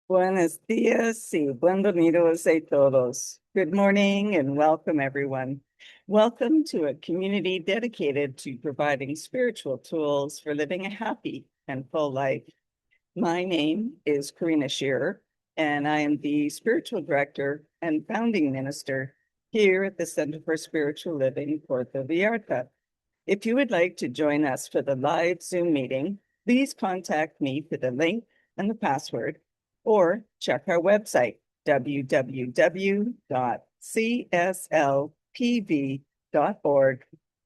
Buenos días y bienvenidos a todos. Good morning and welcome, everyone. Welcome to a community dedicated to providing spiritual tools for living a happy and full life. My name is Karina Shearer, and I am the spiritual director and founding minister here at the Center for Spiritual Living Puerto Vallarta. If you would like to join us for the live Zoom meeting, please contact me for the link and the password, or check our website, www.cslpv.org,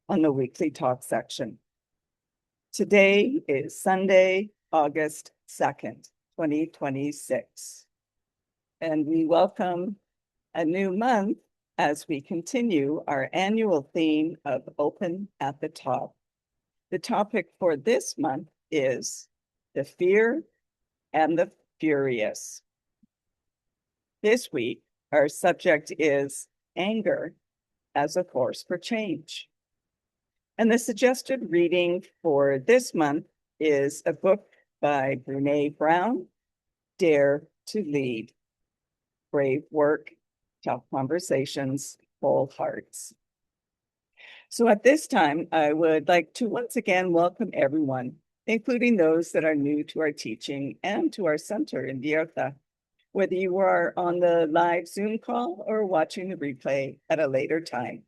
on the weekly talk section. Today is Sunday, August 2nd, 2026, and we welcome a new month as we continue our annual theme of Open at the Top. The topic for this month is the fear and the furious. This week, our subject is anger as a force for change. And the suggested reading for this month is a book by Brene Brown, Dare to Lead. Brave work, tough conversations, whole hearts. So at this time, I would like to once again welcome everyone, including those that are new to our teaching and to our center in Vallarta, whether you are on the live Zoom call or watching the replay at a later time.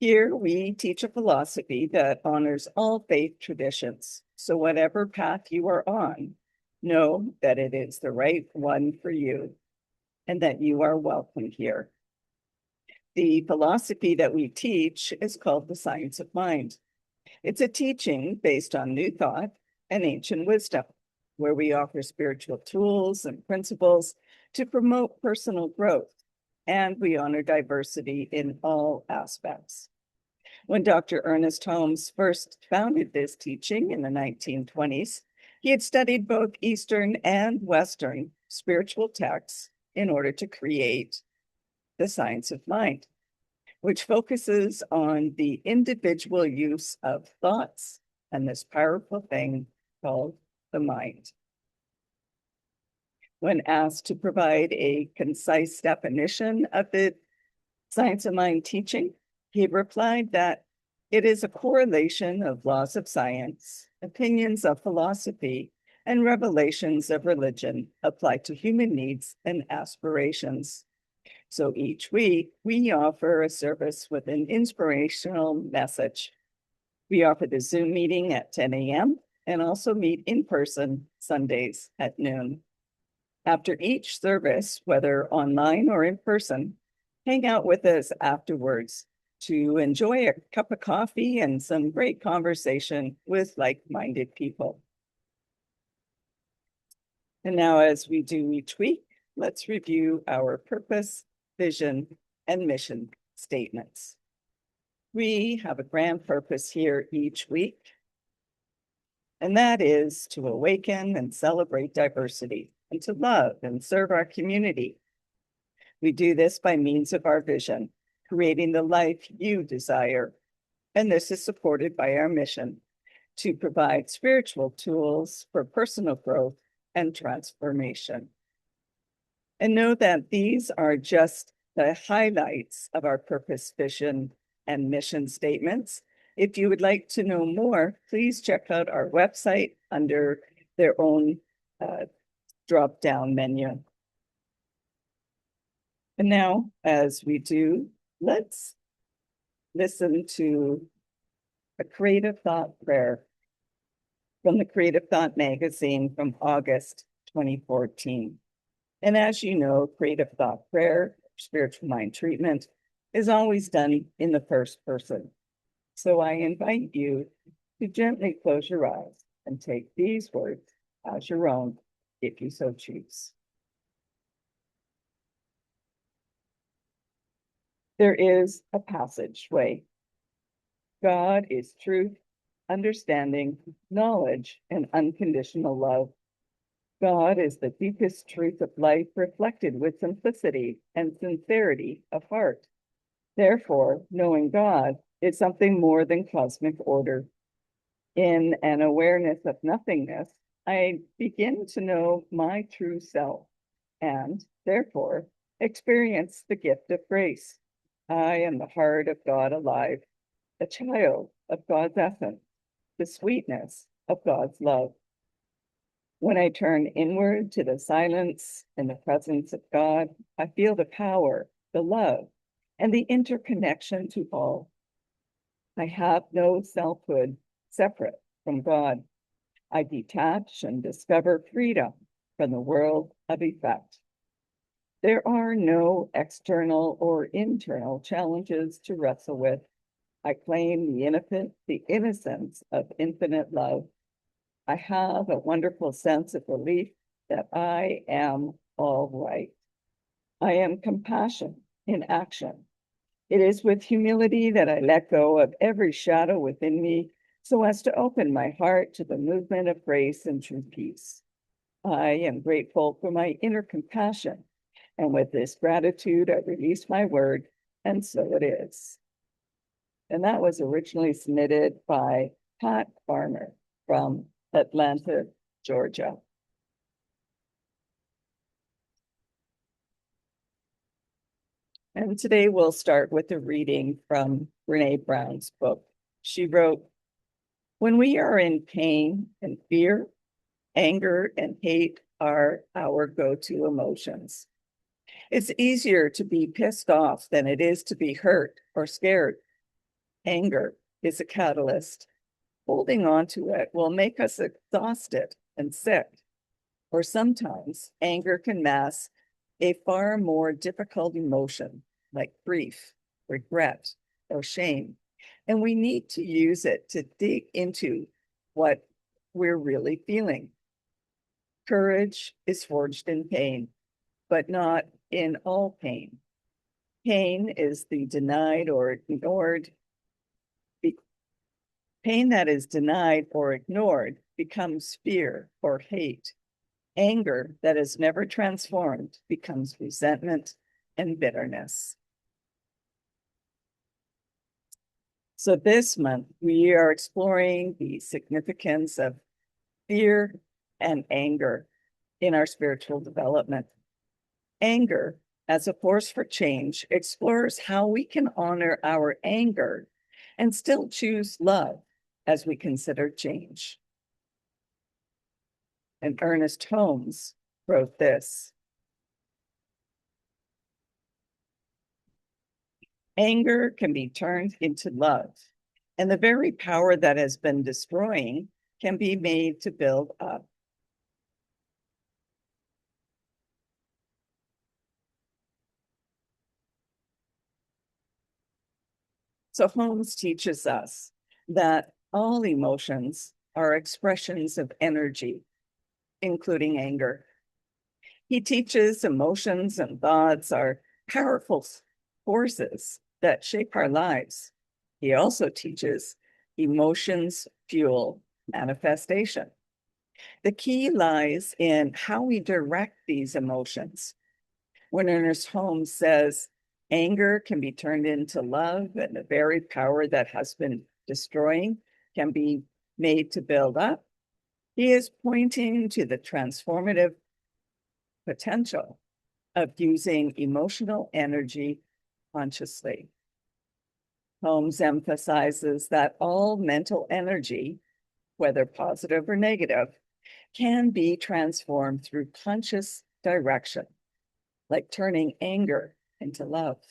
Here we teach a philosophy that honors all faith traditions. So whatever path you are on, know that it is the right one for you and that you are welcome here. The philosophy that we teach is called the science of mind. It's a teaching based on new thought and ancient wisdom, where we offer spiritual tools and principles to promote personal growth, and we honor diversity in all aspects. When Dr. Ernest Holmes first founded this teaching in the 1920s, he had studied both Eastern and Western spiritual texts in order to create the science of mind, which focuses on the individual use of thoughts and this powerful thing called the mind. When asked to provide a concise definition of the science of mind teaching, he replied that it is a correlation of laws of science, opinions of philosophy, and revelations of religion applied to human needs and aspirations. So each week, we offer a service with an inspirational message. We offer the Zoom meeting at 10 a.m. and also meet in person Sundays at noon. After each service, whether online or in person, hang out with us afterwards to enjoy a cup of coffee and some great conversation with like-minded people. And now, as we do each week, let's review our purpose, vision, and mission statements. We have a grand purpose here each week, and that is to awaken and celebrate diversity and to love and serve our community. We do this by means of our vision, creating the life you desire. And this is supported by our mission to provide spiritual tools for personal growth and transformation. And know that these are just the highlights of our purpose, vision, and mission statements. If you would like to know more, please check out our website under their own drop-down menu. And now, as we do, let's listen to a Creative Thought prayer from the Creative Thought magazine from August 2014. And as you know, Creative Thought prayer, spiritual mind treatment, is always done in the first person. So I invite you to gently close your eyes and take these words as your own, if you so choose. There is a passageway. God is truth, understanding, knowledge, and unconditional love. God is the deepest truth of life reflected with simplicity and sincerity of heart. Therefore, knowing God is something more than cosmic order. In an awareness of nothingness, I begin to know my true self and, therefore, experience the gift of grace. I am the heart of God alive, a child of God's essence, the sweetness of God's love. When I turn inward to the silence and the presence of God, I feel the power, the love, and the interconnection to all. I have no selfhood separate from God. I detach and discover freedom from the world of effect. There are no external or internal challenges to wrestle with. I claim the innocence of infinite love. I have a wonderful sense of relief that I am all right. I am compassion in action. It is with humility that I let go of every shadow within me so as to open my heart to the movement of grace and true peace. I am grateful for my inner compassion, and with this gratitude, I release my word, and so it is. And that was originally submitted by Pat Farmer from Atlanta, Georgia. And today we'll start with a reading from Brene Brown's book. She wrote, "When we are in pain and fear, anger and hate are our go-to emotions. It's easier to be pissed off than it is to be hurt or scared. Anger is a catalyst. Holding on to it will make us exhausted and sick. Or sometimes anger can mask a far more difficult emotion like grief, regret, or shame. And we need to use it to dig into what we're really feeling. Courage is forged in pain, but not in all pain. Pain is the denied or ignored. Pain that is denied or ignored becomes fear or hate. Anger that is never transformed becomes resentment and bitterness." So this month, we are exploring the significance of fear and anger in our spiritual development. Anger, as a force for change, explores how we can honor our anger and still choose love as we consider change. And Ernest Holmes wrote this: "Anger can be turned into love, and the very power that has been destroying can be made to build up." So Holmes teaches us that all emotions are expressions of energy, including anger. He teaches emotions and thoughts are powerful forces that shape our lives. He also teaches emotions fuel manifestation. The key lies in how we direct these emotions. When Ernest Holmes says anger can be turned into love and the very power that has been destroying can be made to build up, he is pointing to the transformative potential of using emotional energy consciously. Holmes emphasizes that all mental energy, whether positive or negative, can be transformed through conscious direction, like turning anger into love.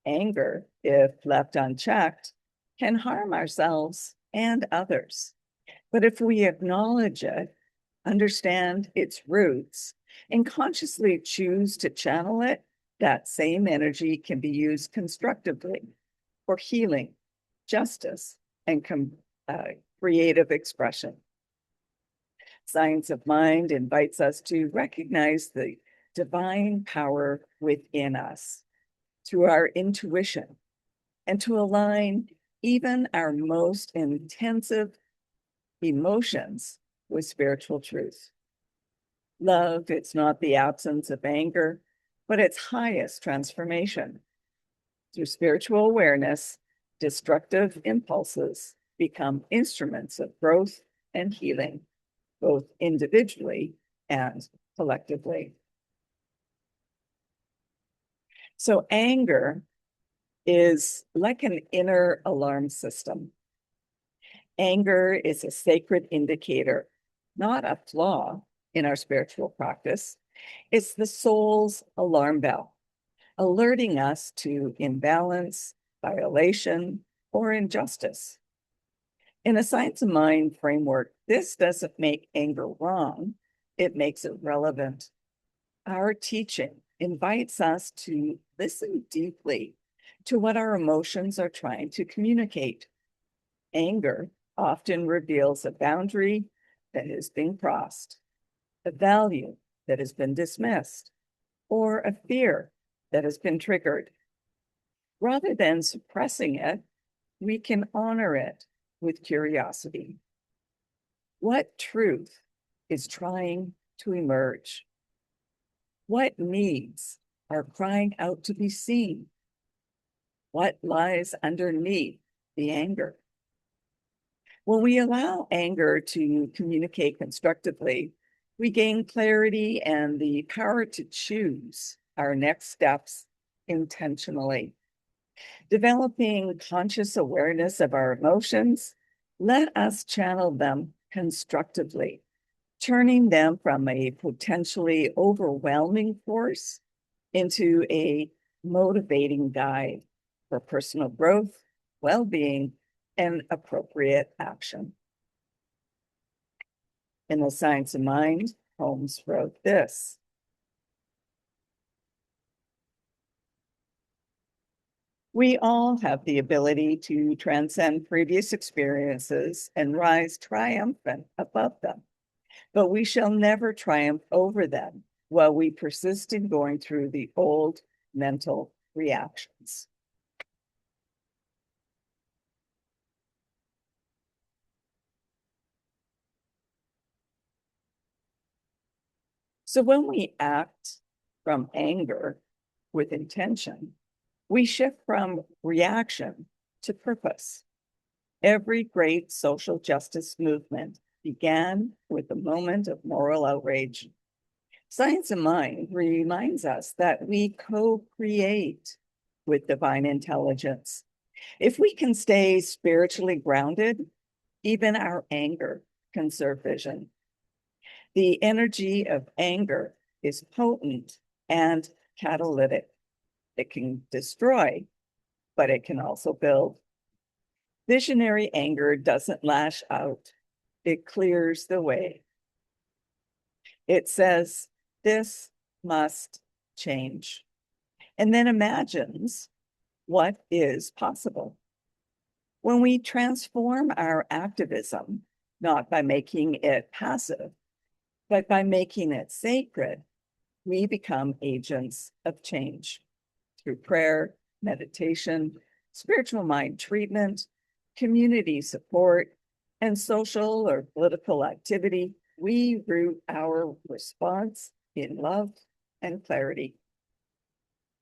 Anger, if left unchecked, can harm ourselves and others. But if we acknowledge it, understand its roots, and consciously choose to channel it, that same energy can be used constructively for healing, justice, and creative expression. Science of Mind invites us to recognize the divine power within us through our intuition and to align even our most intensive emotions with spiritual truth. Love, it's not the absence of anger, but its highest transformation. Through spiritual awareness, destructive impulses become instruments of growth and healing. both individually and collectively. So anger is like an inner alarm system. Anger is a sacred indicator, not a flaw in our spiritual practice. It's the soul's alarm bell, alerting us to imbalance, violation, or injustice. In a science of mind framework, this doesn't make anger wrong, it makes it relevant. Our teaching invites us to listen deeply to what our emotions are trying to communicate. Anger often reveals a boundary that has been crossed, a value that has been dismissed, or a fear that has been triggered. Rather than suppressing it, we can honor it with curiosity. What truth is trying to emerge? What needs are crying out to be seen? What lies underneath the anger? When we allow anger to communicate constructively, we gain clarity and the power to choose our next steps intentionally. Developing conscious awareness of our emotions, let us channel them constructively, turning them from a potentially overwhelming force into a motivating guide for personal growth, well-being, and appropriate action. In The Science of Mind, Holmes wrote this: we all have the ability to transcend previous experiences and rise triumphant above them, but we shall never triumph over them while we persist in going through the old mental reactions. So when we act from anger with intention, we shift from reaction to purpose. Every great social justice movement began with a moment of moral outrage. Science of Mind reminds us that we co-create with divine intelligence. If we can stay spiritually grounded, even our anger can serve vision. The energy of anger is potent and catalytic. It can destroy, but it can also build. Visionary anger doesn't lash out. It clears the way. It says, this must change, and then imagines what is possible. When we transform our activism, not by making it passive, but by making it sacred, we become agents of change. Through prayer, meditation, spiritual mind treatment, community support, and social or political activity, we root our response in love and clarity.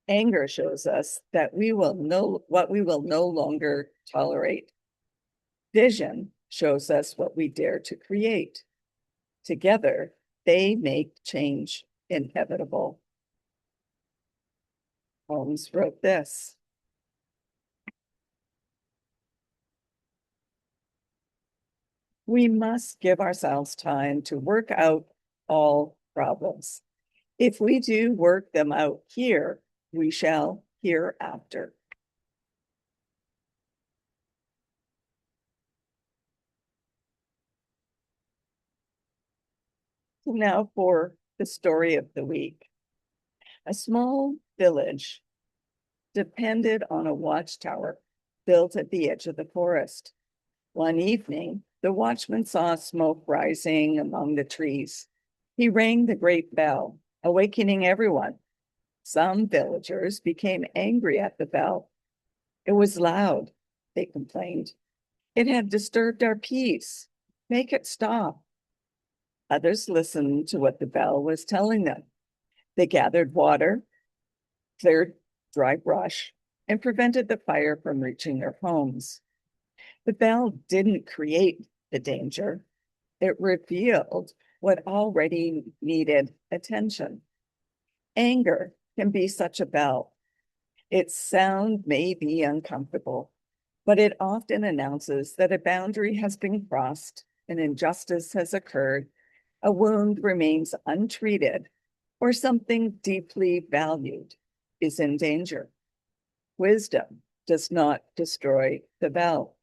Anger shows us that we will know what we will no longer tolerate. Vision shows us what we dare to create. Together, they make change inevitable. Holmes wrote this: we must give ourselves time to work out all problems. If we do work them out here, we shall hereafter. So now for the story of the week. A small village depended on a watchtower built at the edge of the forest. One evening, the watchman saw smoke rising among the trees. He rang the great bell, awakening everyone. Some villagers became angry at the bell. It was loud, they complained. It had disturbed our peace. Make it stop. Others listened to what the bell was telling them. They gathered water, cleared dry brush, and prevented the fire from reaching their homes. The bell didn't create the danger. It revealed what already needed attention. Anger can be such a bell. Its sound may be uncomfortable, but it often announces that a boundary has been crossed, an injustice has occurred, a wound remains untreated, or something deeply valued is in danger. Wisdom does not destroy the bell.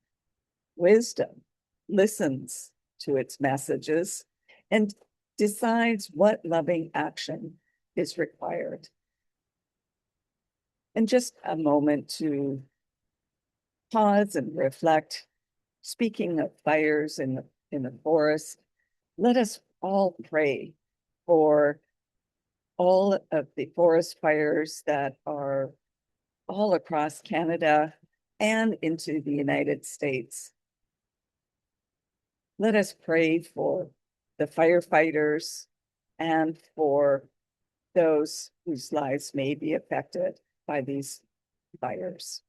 Wisdom listens to its messages and decides what loving action is required. And just a moment to pause and reflect. Speaking of fires in the forest, let us all pray for all of the forest fires that are all across Canada and into the United States. Let us pray for the firefighters and for those whose lives may be affected by these fires.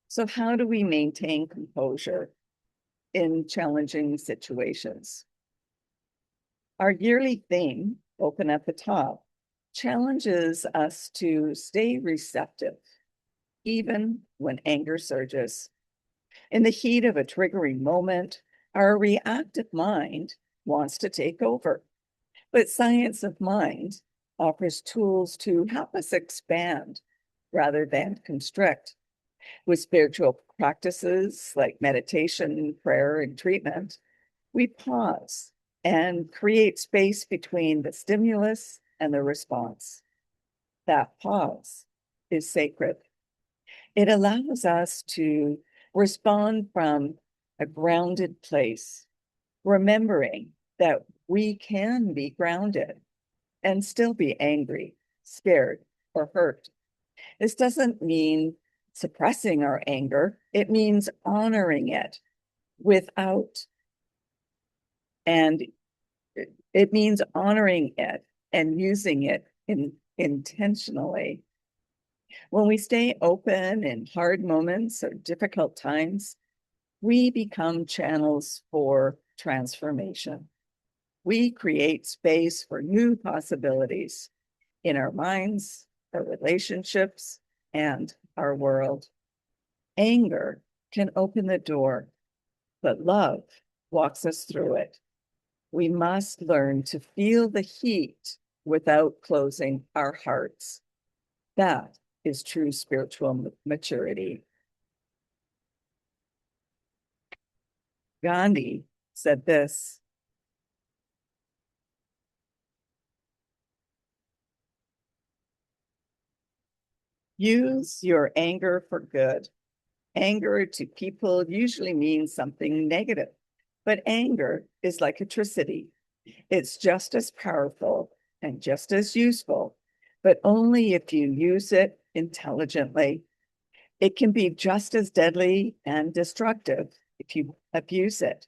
So how do we maintain composure in challenging situations? Our yearly theme, Open at the Top, challenges us to stay receptive, even when anger surges. In the heat of a triggering moment, our reactive mind wants to take over. But science of mind offers tools to help us expand rather than constrict. With spiritual practices like meditation, prayer, and treatment, we pause and create space between the stimulus and the response. That pause is sacred. It allows us to respond from a grounded place, remembering that we can be grounded and still be angry, scared, or hurt. This doesn't mean suppressing our anger. It means honoring it without, and it means honoring it and using it intentionally. When we stay open in hard moments or difficult times, we become channels for transformation. We create space for new possibilities in our minds, our relationships, and our world. Anger can open the door, but love walks us through it. We must learn to feel the heat without closing our hearts. That is true spiritual maturity. Gandhi said this: use your anger for good. Anger to people usually means something negative, but anger is like electricity. It's just as powerful and just as useful, but only if you use it intelligently. It can be just as deadly and destructive if you abuse it.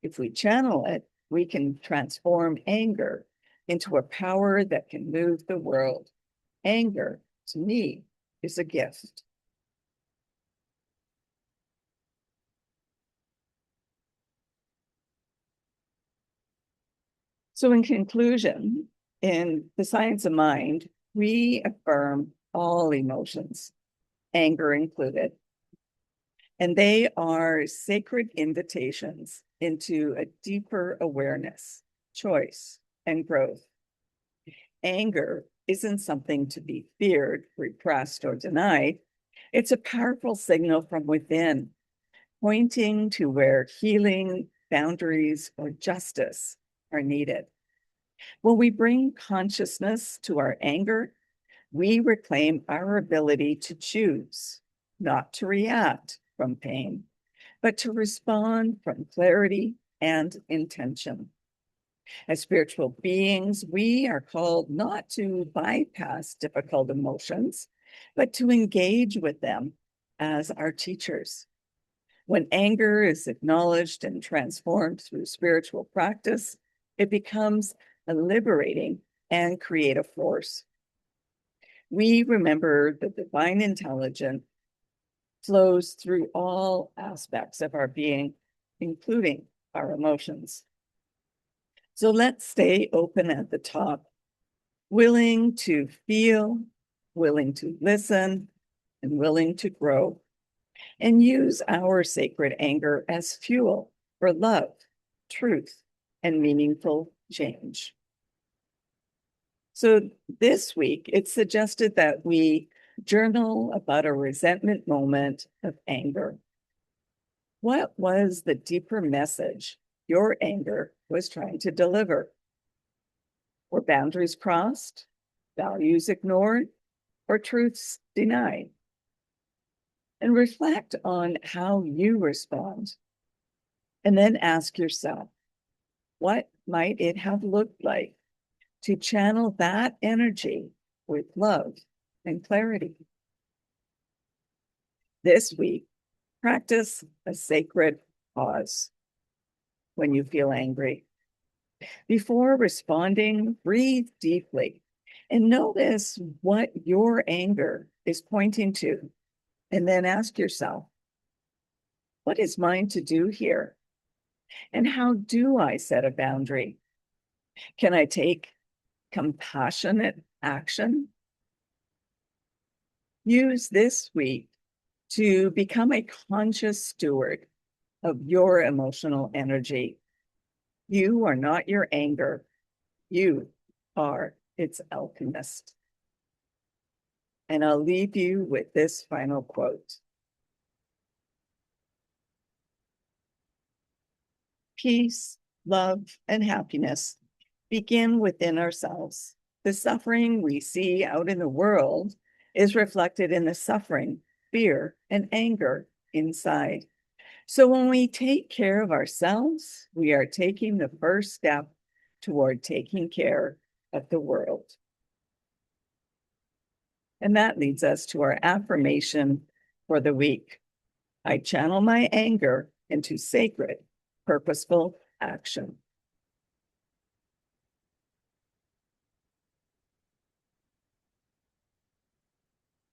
If we channel it, we can transform anger into a power that can move the world. Anger, to me, is a gift. So in conclusion, in the science of mind, we affirm all emotions, anger included, and they are sacred invitations into a deeper awareness, choice, and growth. Anger isn't something to be feared, repressed, or denied. It's a powerful signal from within, pointing to where healing, boundaries, or justice are needed. When we bring consciousness to our anger, we reclaim our ability to choose, not to react from pain, but to respond from clarity and intention. As spiritual beings, we are called not to bypass difficult emotions, but to engage with them as our teachers. When anger is acknowledged and transformed through spiritual practice, it becomes a liberating and creative force. We remember the divine intelligence flows through all aspects of our being, including our emotions. So let's stay open at the top, willing to feel, willing to listen, and willing to grow, and use our sacred anger as fuel for love, truth, and meaningful change. So this week, it's suggested that we journal about a resentment moment of anger. What was the deeper message your anger was trying to deliver? Were boundaries crossed, values ignored, or truths denied? And reflect on how you respond. And then ask yourself, what might it have looked like to channel that energy with love and clarity? This week, practice a sacred pause when you feel angry. Before responding, breathe deeply and notice what your anger is pointing to. And then ask yourself, what is mine to do here? And how do I set a boundary? Can I take compassionate action? Use this week to become a conscious steward of your emotional energy. You are not your anger. You are its alchemist. And I'll leave you with this final quote. Peace, love, and happiness begin within ourselves. The suffering we see out in the world is reflected in the suffering, fear, and anger inside. So when we take care of ourselves, we are taking the first step toward taking care of the world. And that leads us to our affirmation for the week. I channel my anger into sacred, purposeful action.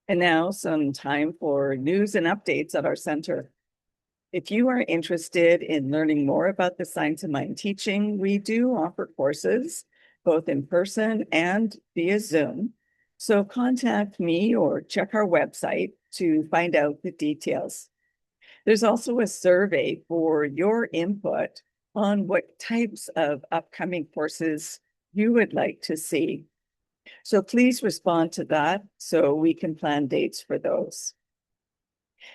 And now some time for news and updates at our center. If you are interested in learning more about the Science of Mind teaching, we do offer courses both in person and via Zoom. So contact me or check our website to find out the details. There's also a survey for your input on what types of upcoming courses you would like to see. So please respond to that so we can plan dates for those.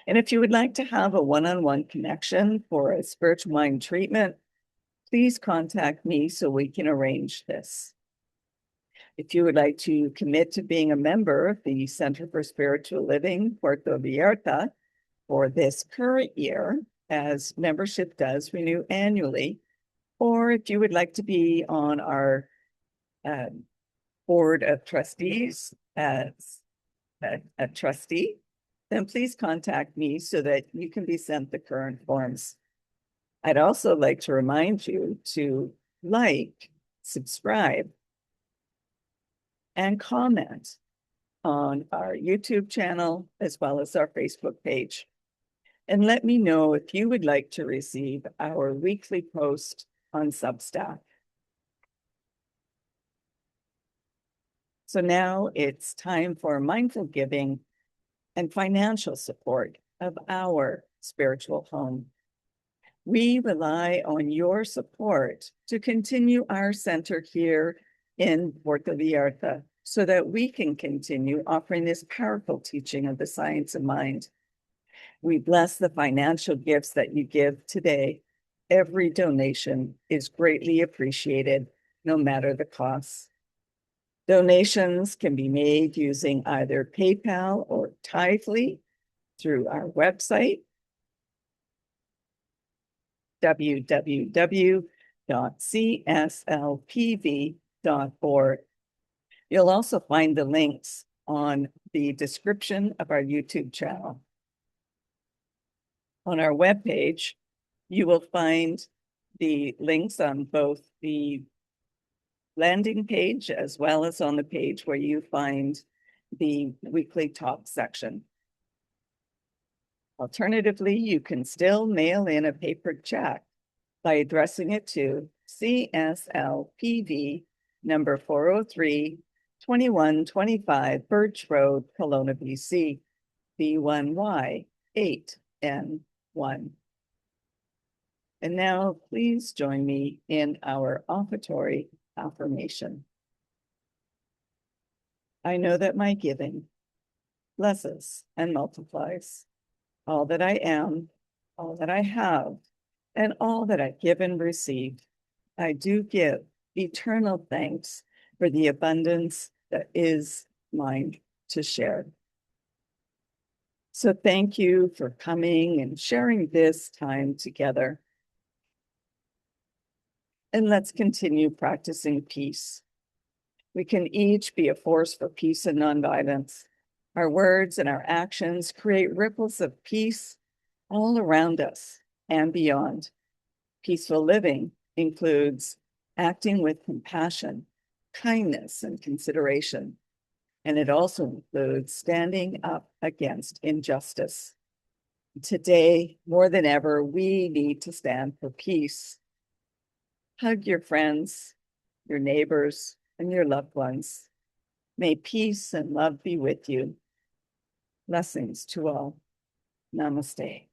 And if you would like to have a one-on-one connection for a spiritual mind treatment, please contact me so we can arrange this. If you would like to commit to being a member of the Center for Spiritual Living Puerto Vallarta for this current year, as membership does renew annually, or if you would like to be on our board of trustees as a trustee, then please contact me so that you can be sent the current forms. I'd also like to remind you to like, subscribe, and comment on our YouTube channel as well as our Facebook page. And let me know if you would like to receive our weekly post on Substack. So now it's time for mindful giving and financial support of our spiritual home. We rely on your support to continue our center here in Puerto Vallarta so that we can continue offering this powerful teaching of the science of mind. We bless the financial gifts that you give today. Every donation is greatly appreciated, no matter the cost. Donations can be made using either PayPal or Tithely through our website, www.cslpv.org. You'll also find the links on the description of our YouTube channel. On our webpage, you will find the links on both the landing page as well as on the page where you find the weekly talk section. Alternatively, you can still mail in a paper check by addressing it to CSLPV number 403, 2125 Birch Road, Kelowna, BC, B1Y 8N1. And now please join me in our offertory affirmation. I know that my giving blesses and multiplies all that I am, all that I have, and all that I give and receive. I do give eternal thanks for the abundance that is mine to share. So thank you for coming and sharing this time together. And let's continue practicing peace. We can each be a force for peace and nonviolence. Our words and our actions create ripples of peace all around us and beyond. Peaceful living includes acting with compassion, kindness, and consideration. And it also includes standing up against injustice. Today, more than ever, we need to stand for peace. Hug your friends, your neighbors, and your loved ones. May peace and love be with you. Blessings to all. Namaste.